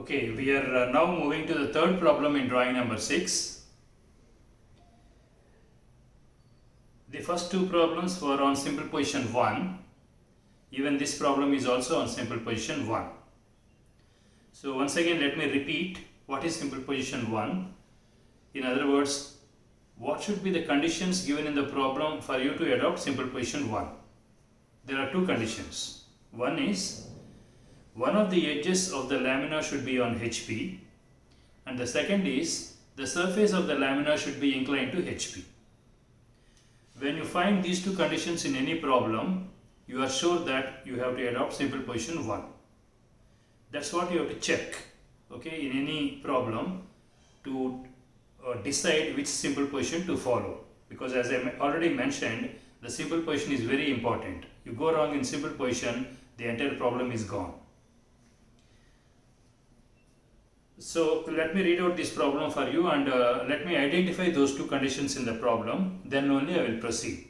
Okay, we are now moving to the third problem in drawing number 6. The first two problems were on simple position 1. Even this problem is also on simple position 1. So once again let me repeat what is simple position 1. In other words, what should be the conditions given in the problem for you to adopt simple position 1? There are two conditions. One is, one of the edges of the lamina should be on HP, and the second is, the surface of the lamina should be inclined to HP. When you find these two conditions in any problem, you are sure that you have to adopt simple position 1. That's what you have to check, okay, in any problem to decide which simple position to follow. Because as I already mentioned, the simple position is very important. You go wrong in simple position, the entire problem is gone. So let me read out this problem for you and let me identify those two conditions in the problem, then only I will proceed.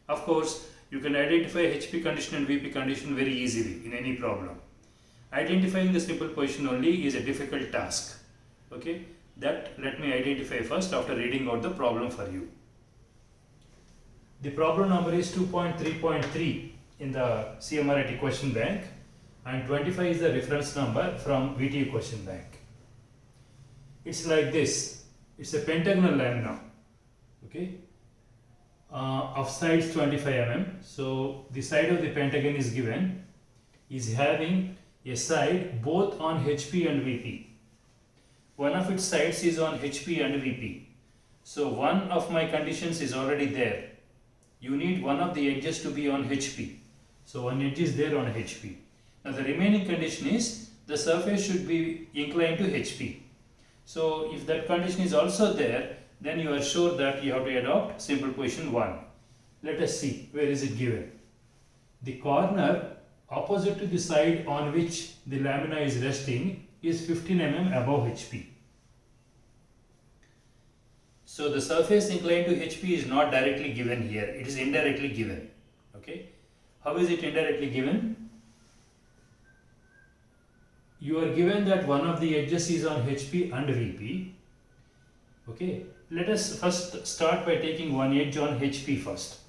Of course, you can identify HP condition and VP condition very easily in any problem. Identifying the simple position only is a difficult task. Okay, that let me identify first after reading out the problem for you. The problem number is 2.3.3 in the CMRIT question bank, and 25 is the reference number from VTU question bank. It's like this. It's a pentagonal lamina, okay, of sides 25 mm. So the side of the pentagon is given, is having a side both on HP and VP. One of its sides is on HP and VP. So one of my conditions is already there. You need one of the edges to be on HP. So one edge is there on HP. Now the remaining condition is the surface should be inclined to HP. So if that condition is also there, then you are sure that you have to adopt simple position 1. Let us see, where is it given? The corner opposite to the side on which the lamina is resting is 15 mm above HP. So the surface inclined to HP is not directly given here, it is indirectly given. Okay, how is it indirectly given? You are given that one of the edges is on HP and VP. Okay, let us first start by taking one edge on HP first.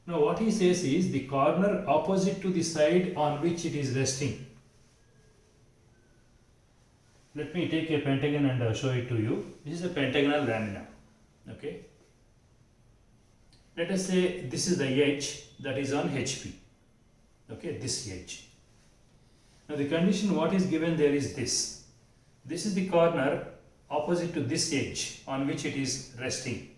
Now what he says is the corner opposite to the side on which it is resting. Let me take a pentagon and show it to you. This is a pentagonal lamina. Okay, let us say this is the edge that is on HP. Okay, this edge. Now the condition what is given there is this. This is the corner opposite to this edge on which it is resting.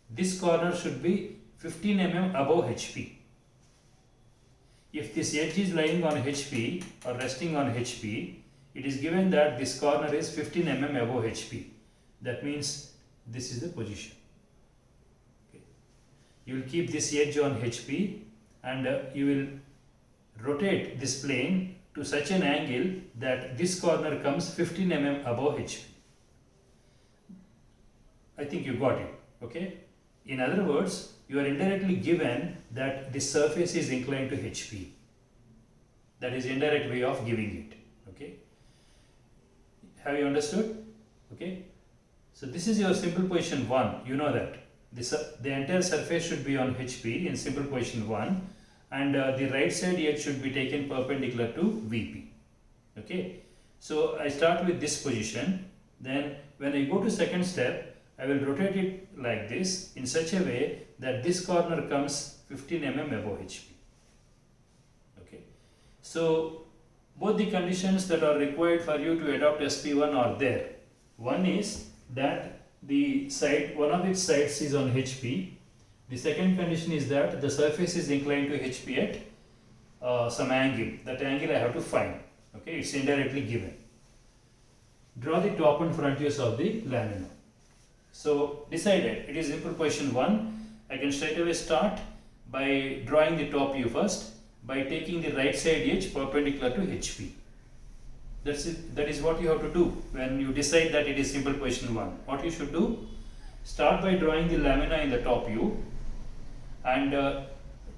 This corner should be 15 mm above HP. If this edge is lying on HP or resting on HP, it is given that this corner is 15 mm above HP. That means this is the position. Okay. You will keep this edge on HP and you will rotate this plane to such an angle that this corner comes 15 mm above HP. I think you got it. Okay. In other words, you are indirectly given that this surface is inclined to HP. That is indirect way of giving it. Okay. Have you understood? Okay. So this is your simple position 1. You know that the entire surface should be on HP in simple position 1. And the right side edge should be taken perpendicular to VP. Okay, so I start with this position. Then when I go to second step, I will rotate it like this in such a way that this corner comes 15 mm above HP. Okay, so both the conditions that are required for you to adopt SP1 are there. One is that the side, one of its sides is on HP. The second condition is that the surface is inclined to HP at some angle. That angle I have to find. Okay, it's indirectly given. Draw the top and front views of the lamina. So decided, it is simple position 1. I can straight away start by drawing the top view first by taking the right side edge perpendicular to HP. That's it. That is what you have to do when you decide that it is simple position 1. What you should do? Start by drawing the lamina in the top view and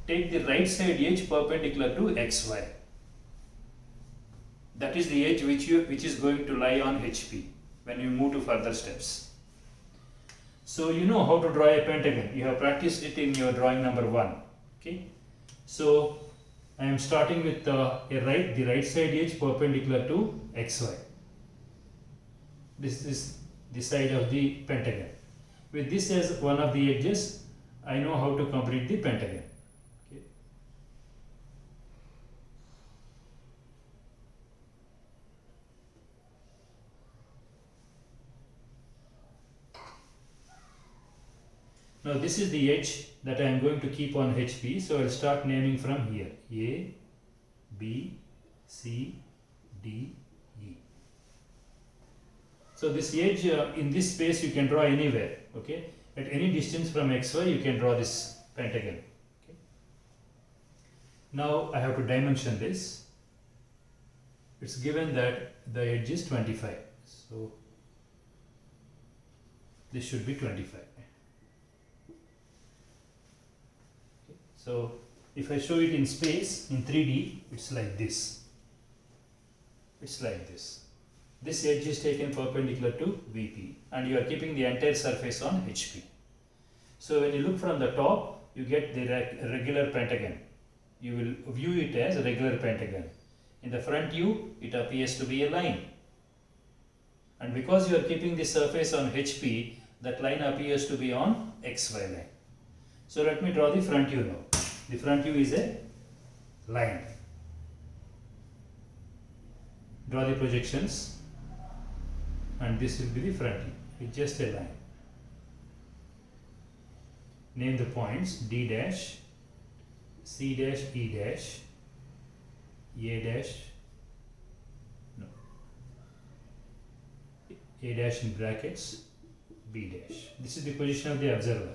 take the right side edge perpendicular to XY. that is the edge which is going to lie on HP when you move to further steps. So you know how to draw a pentagon. You have practiced it in your drawing number 1. Okay. So I am starting with the right side edge perpendicular to XY. This is the side of the pentagon. With this as one of the edges, I know how to complete the pentagon. Okay. Now this is the edge that I am going to keep on HP, so I will start naming from here. A, B, C, D, E. So this edge in this space you can draw anywhere, okay? At any distance from XY you can draw this pentagon. Okay? Now I have to dimension this. It's given that the edge is 25. So this should be 25. So if I show it in space, in 3D, it's like this. It's like this. This edge is taken perpendicular to VP and you are keeping the entire surface on HP. So when you look from the top, you get the regular pentagon. You will view it as a regular pentagon. In the front view, it appears to be a line. And because you are keeping the surface on HP, that line appears to be on XY line. So let me draw the front view now. The front view is a line. Draw the projections and this will be the front view. It's just a line. Name the points D dash, C dash, E dash, A dash, no, A dash in brackets, B dash. This is the position of the observer.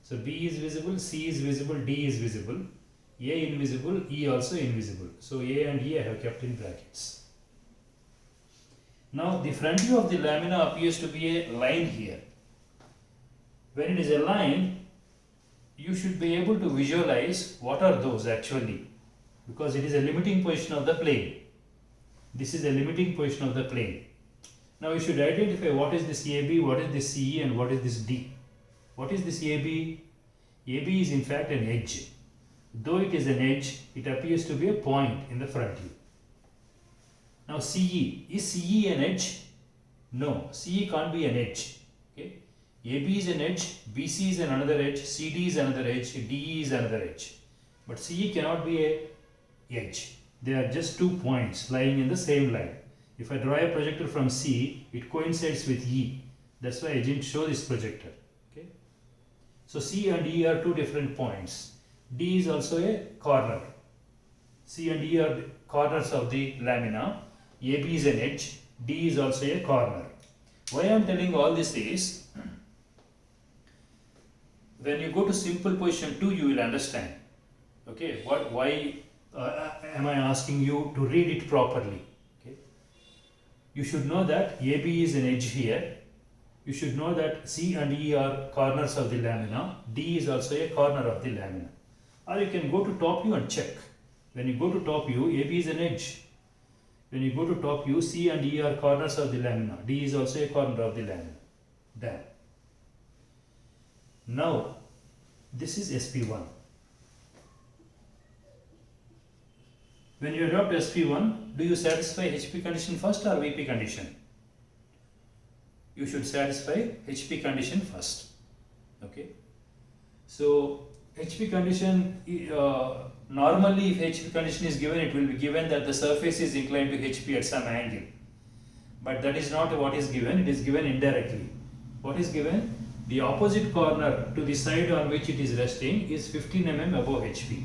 So B is visible, C is visible, D is visible, A invisible, E also invisible. So A and E I have kept in brackets. Now the front view of the lamina appears to be a line here. When it is a line, you should be able to visualize what are those actually, because it is a limiting position of the plane. This is a limiting position of the plane. Now you should identify what is this AB, what is this CE and what is this D. What is this AB? AB is in fact an edge. Though it is an edge, it appears to be a point in the front view. Now CE, is CE an edge? No, CE can't be an edge. Okay? AB is an edge, BC is another edge, CD is another edge, DE is another edge. But CE cannot be a edge. They are just 2 points lying in the same line. If I draw a projector from C, it coincides with E. That's why I didn't show this projector. Okay? So C and E are 2 different points. D is also a corner. C and E are the corners of the lamina. AB is an edge. D is also a corner. Why I am telling all this is, when you go to simple position 2, you will understand. Okay, why am I asking you to read it properly? Okay, you should know that AB is an edge here. You should know that C and E are corners of the lamina. D is also a corner of the lamina. Or you can go to top view and check. When you go to top view, AB is an edge. When you go to top view, C and E are corners of the lamina. D is also a corner of the lamina. Done. Now, this is SP1. When you adopt SP1, do you satisfy HP condition first or VP condition? You should satisfy HP condition first. Okay. So, HP condition, normally if HP condition is given, it will be given that the surface is inclined to HP at some angle. But that is not what is given, it is given indirectly. What is given? The opposite corner to the side on which it is resting is 15 mm above HP.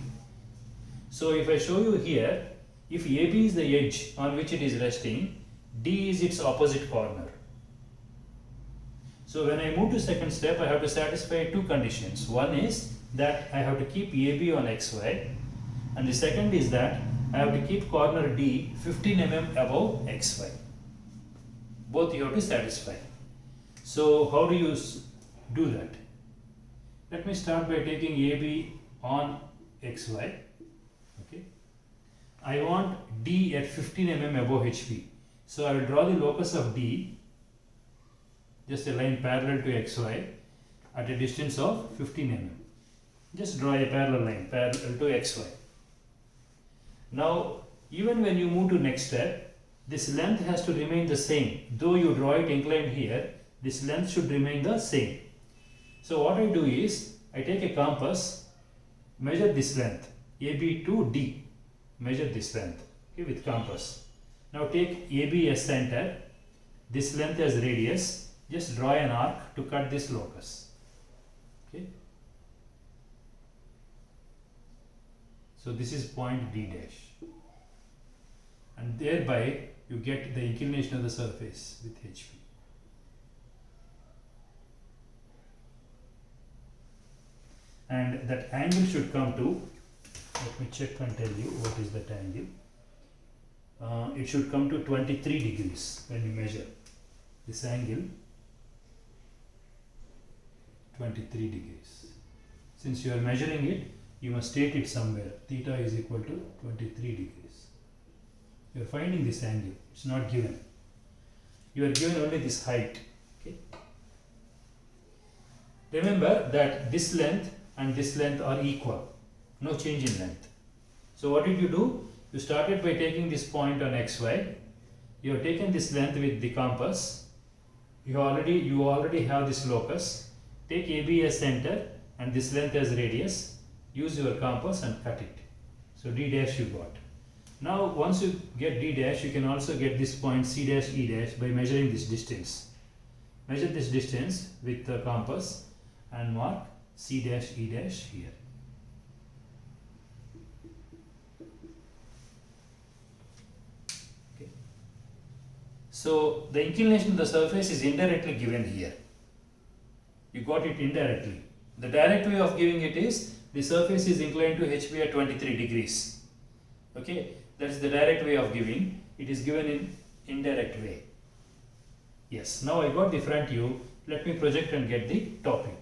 So if I show you here, if AB is the edge on which it is resting, D is its opposite corner. So when I move to second step, I have to satisfy 2 conditions. One is that I have to keep AB on XY, and the second is that I have to keep corner D 15 mm above XY. Both you have to satisfy. So how do you do that? Let me start by taking AB on XY, okay, I want D at 15 mm above HP. So I will draw the locus of D, just a line parallel to XY at a distance of 15 mm. Just draw a parallel line parallel to XY. Now, even when you move to next step, this length has to remain the same. Though you draw it inclined here, this length should remain the same. So what I do is, I take a compass, measure this length, AB to D. Measure this length, okay, with compass. Now take AB as center, this length as radius, just draw an arc to cut this locus. Okay. So this is point D dash. And thereby you get the inclination of the surface with HP. And that angle should come to, let me check and tell you what is that angle. It should come to 23 degrees when you measure this angle, 23 degrees. Since you are measuring it, you must state it somewhere. Theta is equal to 23 degrees. You are finding this angle, it's not given. You are given only this height. Okay. Remember that this length and this length are equal, no change in length. So what did you do? You started by taking this point on XY. You have taken this length with the compass. You already have this locus. Take AB as center and this length as radius. Use your compass and cut it. So D dash you got. Now once you get D dash, you can also get this point C dash E dash by measuring this distance. Measure this distance with the compass and mark C dash E dash here. Okay. So the inclination of the surface is indirectly given here. You got it indirectly. The direct way of giving it is the surface is inclined to HP at 23 degrees. Okay, that's the direct way of giving. It is given in indirect way. Yes, now I got the front view. Let me project and get the top view.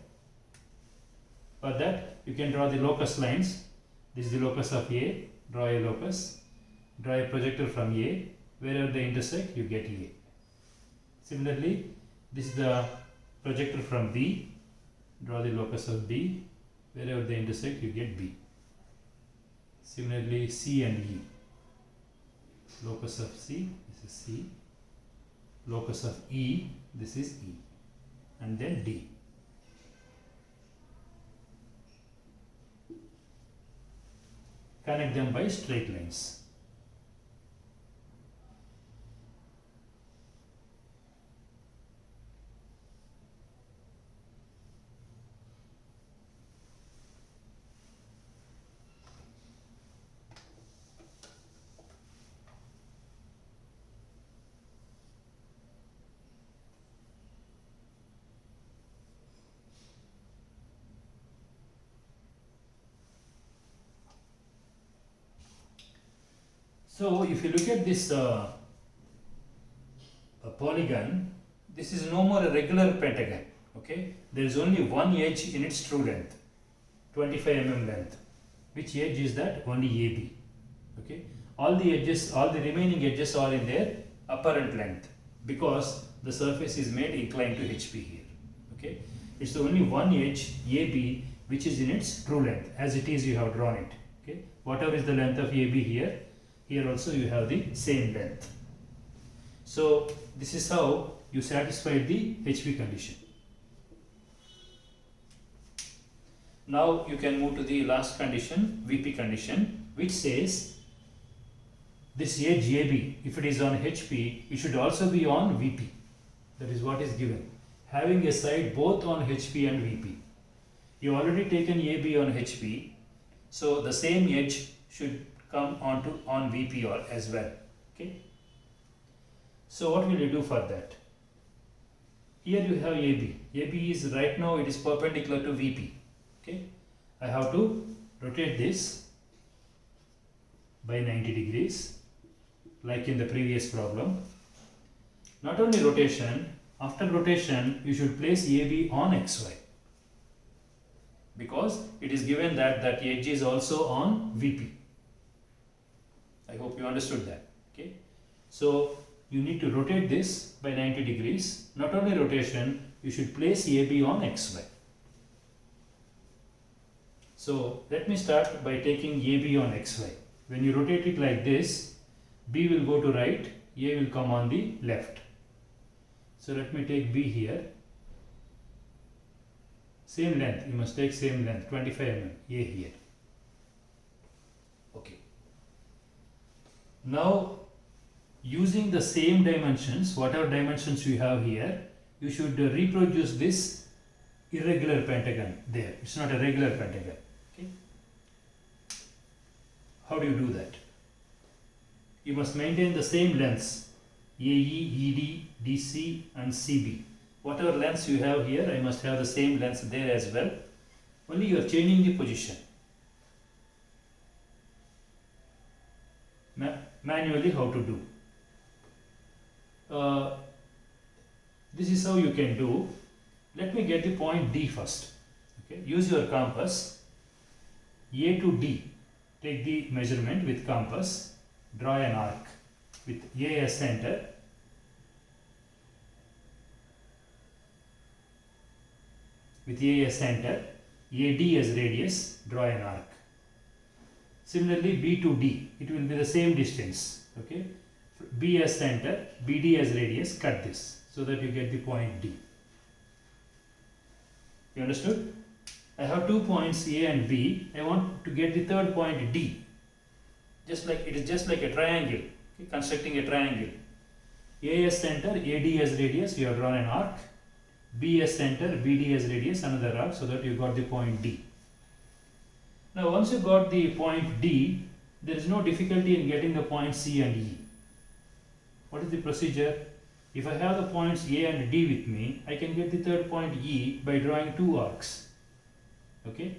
For that, you can draw the locus lines. This is the locus of A. Draw a locus. Draw a projector from A. Wherever they intersect, you get A. Similarly, this is the projector from B. Draw the locus of B. Wherever they intersect, you get B. Similarly, C and E. Locus of C, this is C. Locus of E, this is E. And then D. Connect them by straight lines. So if you look at this a polygon, this is no more a regular pentagon. Okay, there is only one edge in its true length, 25 mm length. Which edge is that? Only AB. Okay, all the edges, all the remaining edges are in their apparent length because the surface is made inclined to HP here. Okay, it's only one edge AB which is in its true length, as it is you have drawn it. Okay, whatever is the length of AB here, here also you have the same length. So this is how you satisfied the HP condition. Now you can move to the last condition, VP condition, which says this edge AB, if it is on HP, it should also be on VP. That is what is given. Having a side both on HP and VP. You already taken AB on HP, so the same edge should come on VP or as well. Okay. So what will you do for that? Here you have AB. AB is right now it is perpendicular to VP. Okay. I have to rotate this by 90 degrees like in the previous problem. Not only rotation, after rotation you should place AB on XY because it is given that that edge is also on VP. I I hope you understood that. Okay. So you need to rotate this by 90 degrees. Not only rotation, you should place AB on XY. So let me start by taking AB on XY. When you rotate it like this, B will go to right, A will come on the left. So let me take B here. Same length, you must take same length, 25 mm, A here. Okay. Now, using the same dimensions, whatever dimensions you have here, you should reproduce this irregular pentagon there. It's not a regular pentagon. Okay. How do you do that? You must maintain the same lengths, AE, ED, DC and CB. Whatever lengths you have here, I must have the same lengths there as well. Only you are changing the position. Manually how to do. This is how you can do. Let me get the point D first. Okay. Use your compass. A to D. Take the measurement with compass. Draw an arc with A as center. With A as center, AD as radius, draw an arc. Similarly, B to D, it will be the same distance. Okay. B as center, BD as radius, cut this so that you get the point D. You understood? I have 2 points A and B. I want to get the third point D. Just like it is just like a triangle. Okay, constructing a triangle. A as center, AD as radius, you have drawn an arc. B as center, BD as radius, another arc, so that you got the point D. Now once you got the point D, there is no difficulty in getting the points C and E. What is the procedure? If I have the points A and D with me, I can get the third point E by drawing 2 arcs. Okay?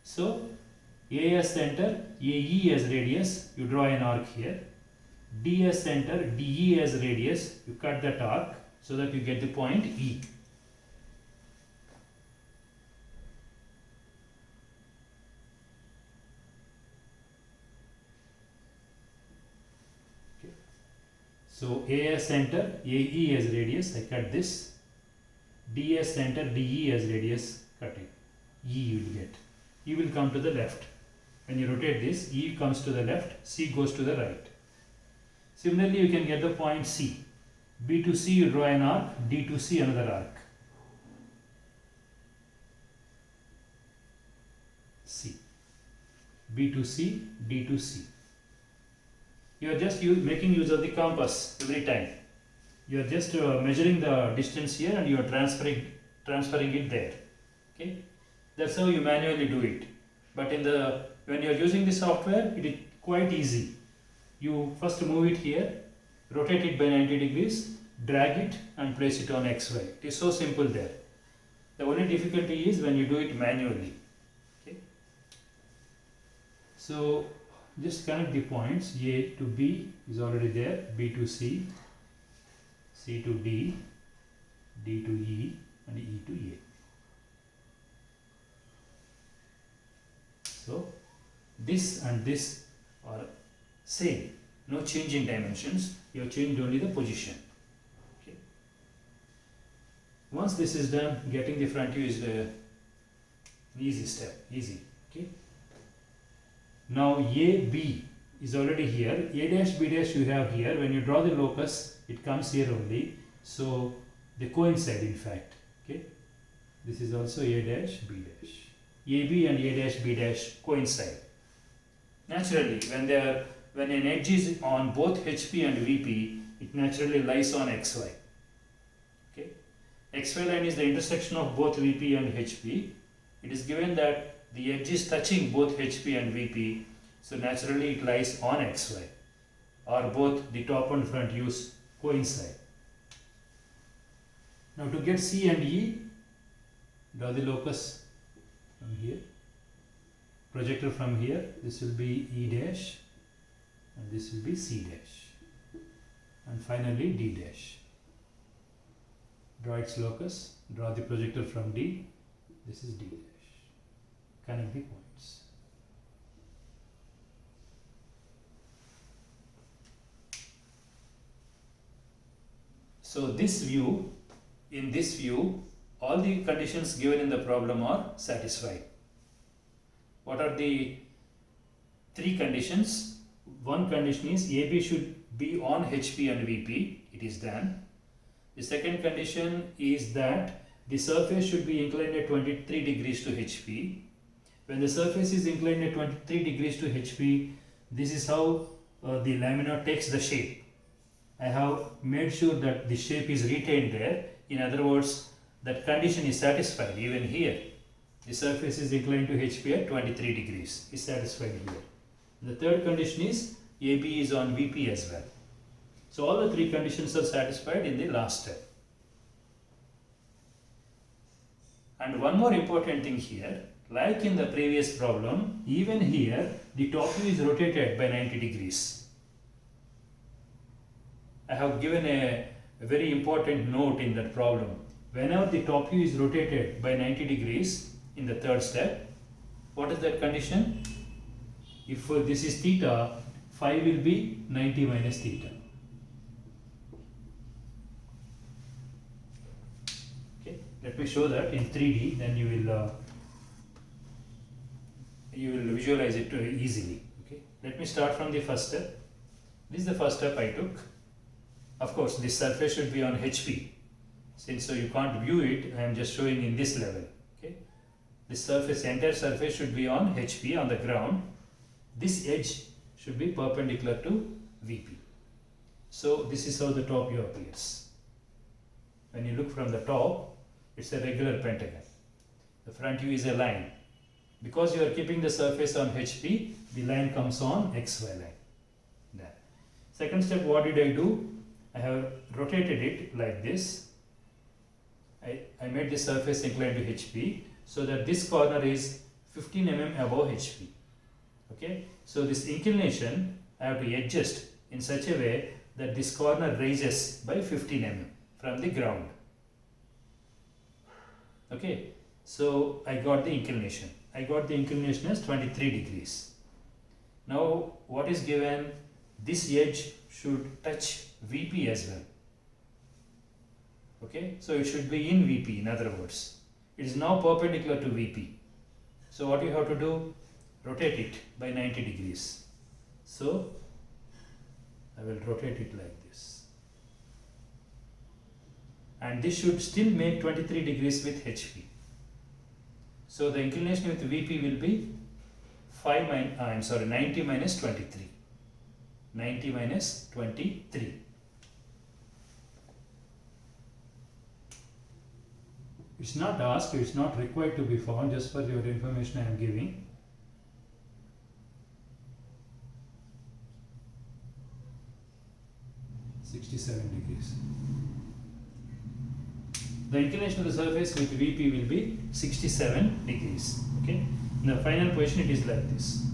So, A as center, AE as radius, you draw an arc here. D as center, DE as radius, you cut that arc so that you get the point E. Okay. So A as center, AE as radius, I cut this. D as center, DE as radius, cut it. E you will get. E will come to the left. When you rotate this, E comes to the left, C goes to the right. Similarly, you can get the point C. B to C you draw an arc, D to C another arc. C. B to C, D to C. You are just making use of the compass every time. You are just measuring the distance here and you are transferring it there. Okay? That's how you manually do it. But when you are using the software, it is quite easy. You first move it here, rotate it by 90 degrees, drag it and place it on XY. It is so simple there. The only difficulty is when you do it manually. Okay? So just connect the points. A to B is already there, B to C, C to D, D to E and E to A. So this and this are same, no change in dimensions, you have changed only the position. Okay. Once this is done, getting the front view is the easy step, easy. Okay. Now AB is already here, A dash B dash you have here. When you draw the locus, it comes here only, so they coincide in fact. Okay. This is also A dash B dash. AB and A dash B dash coincide. Naturally, when an edge is on both HP and VP, it naturally lies on XY. Okay? XY line is the intersection of both VP and HP. It is given that the edge is touching both HP and VP, so naturally it lies on XY, or both the top and front views coincide. Now to get C and E, draw the locus from here. Projector from here, this will be E dash and this will be C dash and finally D dash. Draw its locus, draw the projector from D, this is D dash. Connect the points. So this view, in this view, all the conditions given in the problem are satisfied. What are the three conditions? One condition is AB should be on HP and VP. It is done. The second condition is that the surface should be inclined at 23 degrees to HP. When the surface is inclined at 23 degrees to HP, this is how the lamina takes the shape. I have made sure that the shape is retained there. In other words, that condition is satisfied even here. The surface is inclined to HP at 23 degrees, is satisfied here. The third condition is AB is on VP as well. So all the three conditions are satisfied in the last step. And one more important thing here, like in the previous problem, even here the top view is rotated by 90 degrees. I have given a very important note in that problem. Whenever the top view is rotated by 90 degrees in the third step, what is that condition? If this is theta, phi will be 90 minus theta. Okay, let me show that in 3D, then you will visualize it easily. Okay, let me start from the first step. This is the first step I took. Of course, this surface should be on HP. Since so you can't view it, I am just showing in this level. Okay, this surface, entire surface should be on HP, on the ground. This edge should be perpendicular to VP. So this is how the top view appears. When you look from the top, it's a regular pentagon. The front view is a line. Because you are keeping the surface on HP, the line comes on XY line. There. Second step, what did I do? I have rotated it like this. I made the surface inclined to HP so that this corner is 15 mm above HP. Okay, so this inclination I have to adjust in such a way that this corner raises by 15 mm from the ground. Okay, so I got the inclination. I got the inclination as 23 degrees. Now what is given? This edge should touch VP as well. Okay, so it should be in VP, in other words. It is now perpendicular to VP. So what you have to do? Rotate it by 90 degrees. So I will rotate it like this. And this should still make 23 degrees with HP. So the inclination with VP will be 90 minus 23. 90 minus 23. It's not asked, it's not required to be found, just for your information I am giving. degrees. The inclination of the surface with VP will be 67 degrees. Okay. In the final position, it is like this.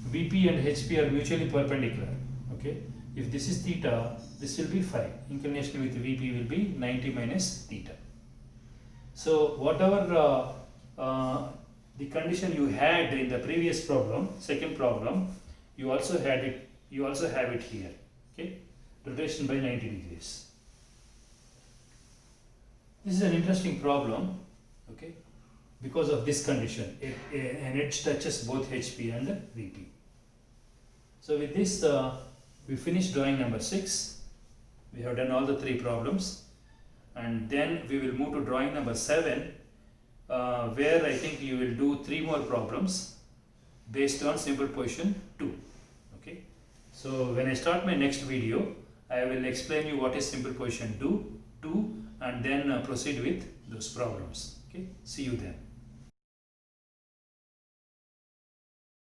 VP and HP are mutually perpendicular. Okay. If this is theta, this will be phi. Inclination with VP will be 90 minus theta. So whatever the condition you had in the previous problem, second problem, you also had it. You also have it here. Okay, rotation by 90 degrees. This is an interesting problem. Okay, because of this condition, an edge touches both HP and VP. So with this, we finished drawing number 6. We have done all the 3 problems, and then we will move to drawing number 7, where I think you will do 3 more problems based on simple position 2. Okay. So when I start my next video, I will explain you what is simple position 2, and then proceed with those problems. Okay. See you then.